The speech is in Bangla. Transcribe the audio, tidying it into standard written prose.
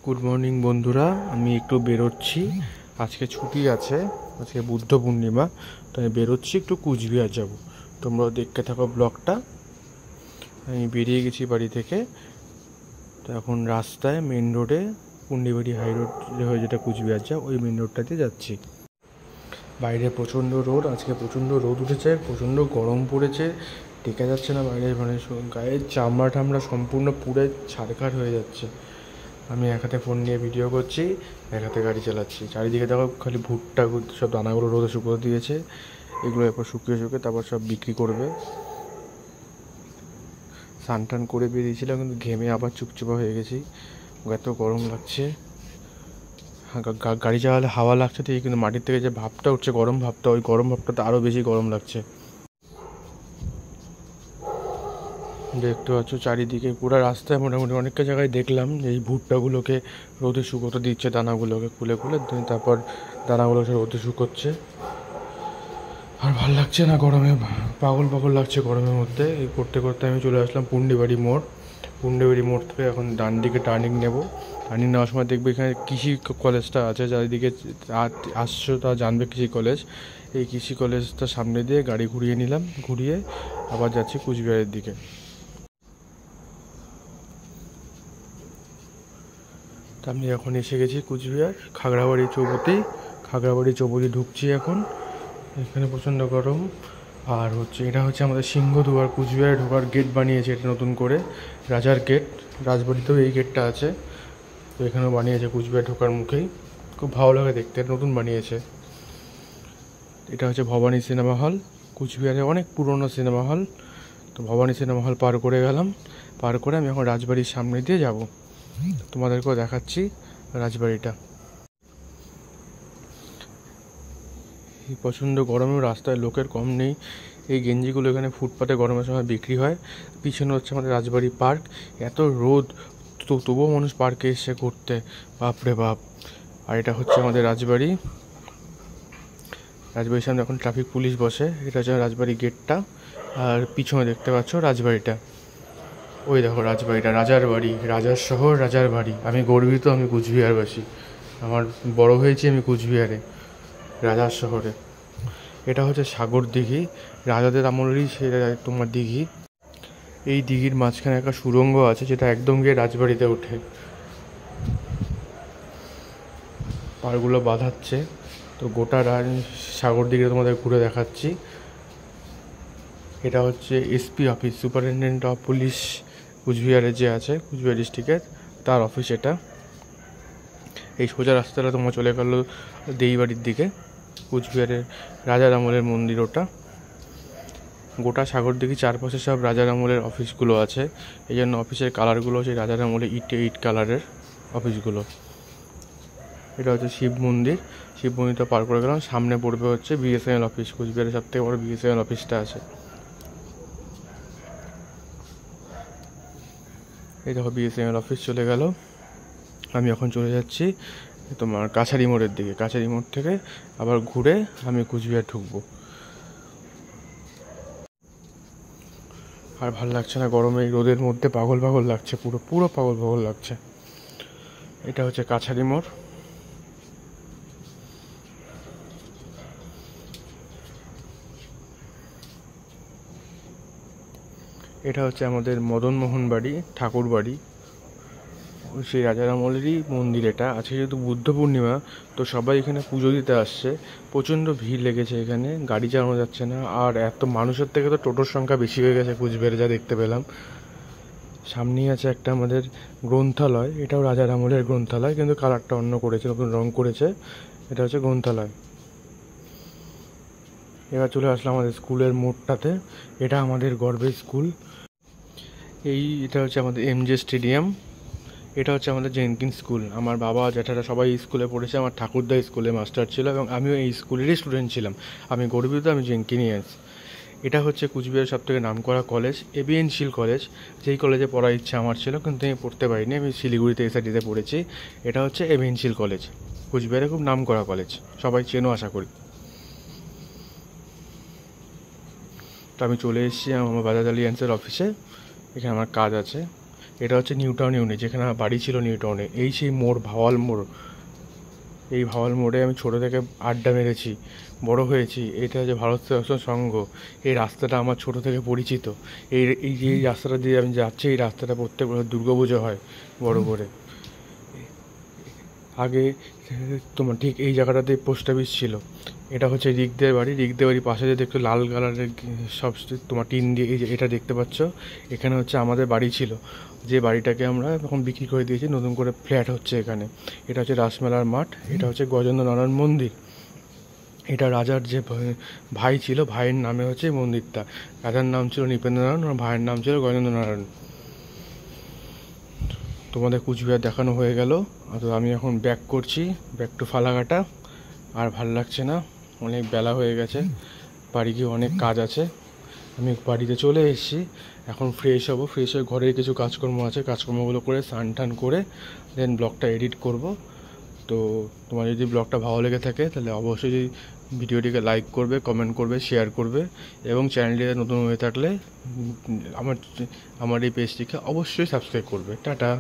গুড মর্নিং বন্ধুরা, আমি একটু বেরোচ্ছি। আজকে ছুটি আছে, আজকে বুদ্ধ পূর্ণিমা, তো আমি বেরোচ্ছি, একটু কুচবিহার যাব। তোমরাও দেখতে থাকো ব্লগটা। আমি বেরিয়ে গেছি বাড়ি থেকে, তো এখন রাস্তায় মেন রোডে পুন্ডিবাড়ি হাই রোড হয়ে যেটা কুচবিহার যা, ওই মেন রোডটাতে যাচ্ছি। বাইরে প্রচণ্ড রোদ, আজকে প্রচণ্ড রোদ উঠেছে, প্রচণ্ড গরম পড়েছে, টেকা যাচ্ছে না বাইরে, মানে গায়ের চামড়া টামড়া সম্পূর্ণ পুড়ে ছারখার হয়ে যাচ্ছে। আমি এক হাতে ফোন নিয়ে ভিডিও করছি, এক হাতে গাড়ি চালাচ্ছি। চারিদিকে দেখো খালি ভুট্টা সব দানাগুলো রোদে শুকিয়ে দিয়েছে, এগুলো এরপর শুকিয়ে তারপর সব বিক্রি করবে। স্নান টান করে বেরিয়েছিলাম, কিন্তু ঘেমে আবার চুপচুপা হয়ে গেছি, এত গরম লাগছে। গাড়ি চালালে হাওয়া লাগছে ঠিকই, কিন্তু মাটির থেকে যে ভাবটা উঠছে, গরম ভাবটা, ওই গরম ভাবটাতে আরও বেশি গরম লাগছে। দেখতে পাচ্ছ চারিদিকে পুরো রাস্তায় মোটামুটি অনেকটা জায়গায় দেখলাম এই ভুট্টাগুলোকে রোদে শুকোতে দিচ্ছে, দানাগুলোকে খুলে খুলে, তারপর দানাগুলোকে রোদে শুকোচ্ছে। আর ভাল লাগছে না, গরমে পাগল পাগল লাগছে গরমের মধ্যে। এই করতে করতে আমি চলে আসলাম পুন্ডিবাড়ি মোড়। পুন্ডিবাড়ি মোড় থেকে এখন ডান দিকে টার্নিং নেব। টার্নিং নেওয়ার সময় দেখবে এখানে কৃষি কলেজটা আছে, চারিদিকে আসছো তা জানবে কৃষি কলেজ। এই কৃষি কলেজটা সামনে দিয়ে গাড়ি ঘুরিয়ে নিলাম, ঘুরিয়ে আবার যাচ্ছি কুচবিহারের দিকে। আমি এখন এসে গেছি কুচবিহার খাগড়াবাড়ি চৌপতি ঢুকছি এখন। এখানে প্রচণ্ড গরম। আর এটা হচ্ছে আমাদের সিংহদুয়ার, কুচবিহারে ঢোকার গেট বানিয়েছে এটা নতুন করে, রাজার গেট। রাজবাড়িতেও এই গেটটা আছে, তো এখানেও বানিয়েছে কুচবিহার ঢোকার মুখেই। খুব ভালো লাগে দেখতে, নতুন বানিয়েছে। এটা হচ্ছে ভবানী সিনেমা হল, কুচবিহারে অনেক পুরনো সিনেমা হল। তো ভবানী সিনেমা হল পার করে গেলাম, পার করে আমি এখন রাজবাড়ির সামনে দিয়ে যাব। তোমাদেরকেও দেখাচ্ছি রাজবাড়িটা। এই প্রচণ্ড গরমেও রাস্তায় লোকের কম নেই। এই গেঞ্জিগুলো এখানে ফুটপাতে গরমের সময় বিক্রি হয়। পিছনে হচ্ছে আমাদের রাজবাড়ি পার্ক। এত রোদ, তবুও মানুষ পার্কে এসে ঘুরতে, বাপরে বাপ। আর এটা হচ্ছে আমাদের রাজবাড়ির সামনে এখন ট্রাফিক পুলিশ বসে। এটা হচ্ছে রাজবাড়ি গেটটা, আর পিছনে দেখতে পাচ্ছ রাজবাড়িটা। ওই দেখো রাজবাড়িটা, রাজার বাড়ি, রাজার শহর, রাজার বাড়ি। আমি গর্বিত, আমি কুচবিহারবাসী। আমার বড় হয়েছি আমি কুচবিহারে, রাজার শহরে। এটা হচ্ছে সাগর দিঘি, রাজাদের আমলেরই সে তোমার দিঘি। এই দিঘির মাঝখানে একটা সুড়ঙ্গ আছে, যেটা একদম গিয়ে রাজবাড়িতে ওঠে। পাড়গুলো বাঁধাচ্ছে, তো গোটা সাগর দিঘিটা তোমাদের ঘুরে দেখাচ্ছি। এটা হচ্ছে SP office, superintendent of police কুচবিহারে যে আছে, কুচবিহার ডিস্ট্রিক্টের, তার অফিস এটা। এই সোজা রাস্তাটা তোমার চলে গেল দেইবাড়ির দিকে, কুচবিহারের রাজার আমলের মন্দির ওটা। গোটা সাগর দিঘি চারপাশে সব রাজার আমলের অফিসগুলো আছে, এই জন্য অফিসের কালারগুলো হচ্ছে রাজার আমলে ইট কালারের অফিসগুলো। এটা হচ্ছে শিব মন্দিরটা পার করে গেলাম, সামনে পড়বে হচ্ছে বিএসএনএল অফিস, কুচবিহারের সব থেকে বড় বিএসএনএল অফিসটা আছে। এই দেখো বিএসএনএল অফিস চলে গেল। আমি এখন চলে যাচ্ছি তোমার কাছারি মোড়ের দিকে। কাছারি মোড় থেকে আবার ঘুরে আমি কুচবিহার ঢুকবো। আর ভাল লাগছে না গরমে, এই রোদের মধ্যে পাগল লাগছে, পুরো পাগল লাগছে। এটা হচ্ছে কাছারি মোড়। এটা হচ্ছে আমাদের মদনমোহন বাড়ি, ঠাকুর বাড়ি, সেই রাজার আমলেরই মন্দির এটা। আজকে যেহেতু বুদ্ধ পূর্ণিমা, তো সবাই এখানে পুজো দিতে আসছে। প্রচণ্ড ভিড় লেগেছে এখানে, গাড়ি চালানো যাচ্ছে না। আর এত মানুষের থেকে তো টোটোর সংখ্যা বেশি হয়ে গেছে কুচবিহারে, যা দেখতে পেলাম। সামনেই আছে একটা আমাদের গ্রন্থালয়, এটাও রাজার আমলের গ্রন্থালয়, কিন্তু কালারটা অন্য করেছে, নতুন রং করেছে। এটা হচ্ছে গ্রন্থালয়। এবার চলে আসলাম আমাদের স্কুলের মোড়টাতে। এটা আমাদের গর্বের স্কুল। এটা হচ্ছে আমাদের এমজে স্টেডিয়াম। এটা হচ্ছে আমাদের জেনকিন স্কুল। আমার বাবা জ্যাঠারা সবাই এই স্কুলে পড়েছে। আমার ঠাকুরদা স্কুলে মাস্টার ছিল, এবং আমিও এই স্কুলেরই স্টুডেন্ট ছিলাম। আমি গর্বিত, আমি জেনকিনিয়ান্স। এটা হচ্ছে কুচবিহারের সবথেকে নামকরা কলেজ, এবিএন শীল কলেজ। যেই কলেজে পড়ার ইচ্ছা আমার ছিল, কিন্তু আমি পড়তে পারিনি, আমি শিলিগুড়িতে এসআইটিতে পড়েছি। এটা হচ্ছে এবিএন শীল কলেজ, কুচবিহারে খুব নামকরা কলেজ, সবাই চেনো আশা করি। তো আমি চলে এসেছি আমার বাজাজ আলিয়ান্সের অফিসে, এখানে আমার কাজ আছে। এটা হচ্ছে নিউ টাউন ইউনিট, যেখানে আমার বাড়ি ছিল নিউ টাউনে। এই সেই মোড়, ভাওয়াল মোড়। এই ভাওয়াল মোড়ে আমি ছোটো থেকে আড্ডা মেরেছি, বড় হয়েছি। এটা হচ্ছে ভারত সেবাশ্রম সংঘ। এই রাস্তাটা আমার ছোটো থেকে পরিচিত। এই যে রাস্তাটা দিয়ে আমি যাচ্ছি, এই রাস্তাটা প্রত্যেক বছর দুর্গাপুজো হয় বড় করে। আগে তোমার ঠিক এই জায়গাটাতে পোস্ট অফিস ছিল। এটা হচ্ছে রিকদের বাড়ি। রিকদের বাড়ির পাশে যে দেখছো লাল কালারের সব তোমার টিন দিয়ে, এই যে এটা দেখতে পাচ্ছ, এখানে হচ্ছে আমাদের বাড়ি ছিল। যে বাড়িটাকে আমরা এখন বিক্রি করে দিয়েছি, নতুন করে ফ্ল্যাট হচ্ছে এখানে। এটা হচ্ছে রাসমেলার মাঠ। এটা হচ্ছে গজেন্দ্র নারায়ণ মন্দির। এটা রাজার যে ভাই ছিল, ভাইয়ের নামে হচ্ছে এই মন্দিরটা। রাজার নাম ছিল নৃপেন্দ্র নারায়ণ, আর ভাইয়ের নাম ছিল গজেন্দ্র নারায়ণ। তোমাদের কুচবিহার দেখানো হয়ে গেল। তো আমি এখন ব্যাক করছি, ব্যাক টু ফালাকাটা। আর ভাল লাগছে না, অনেক বেলা হয়ে গেছে, বাড়ি গিয়ে অনেক কাজ আছে। আমি বাড়িতে চলে এসেছি, এখন ফ্রেশ হব। ফ্রেশ হয়ে ঘরের কিছু কাজকর্ম আছে, কাজকর্মগুলো করে স্নান টান করে দেন ব্লগটা এডিট করব। তো তোমার যদি ব্লগটা ভালো লেগে থাকে তাহলে অবশ্যই ভিডিওটিকে লাইক করবে, কমেন্ট করবে, শেয়ার করবে, এবং চ্যানেলটিতে নতুন হয়ে থাকলে আমার এই পেজটিকে অবশ্যই সাবস্ক্রাইব করবে। টাটা।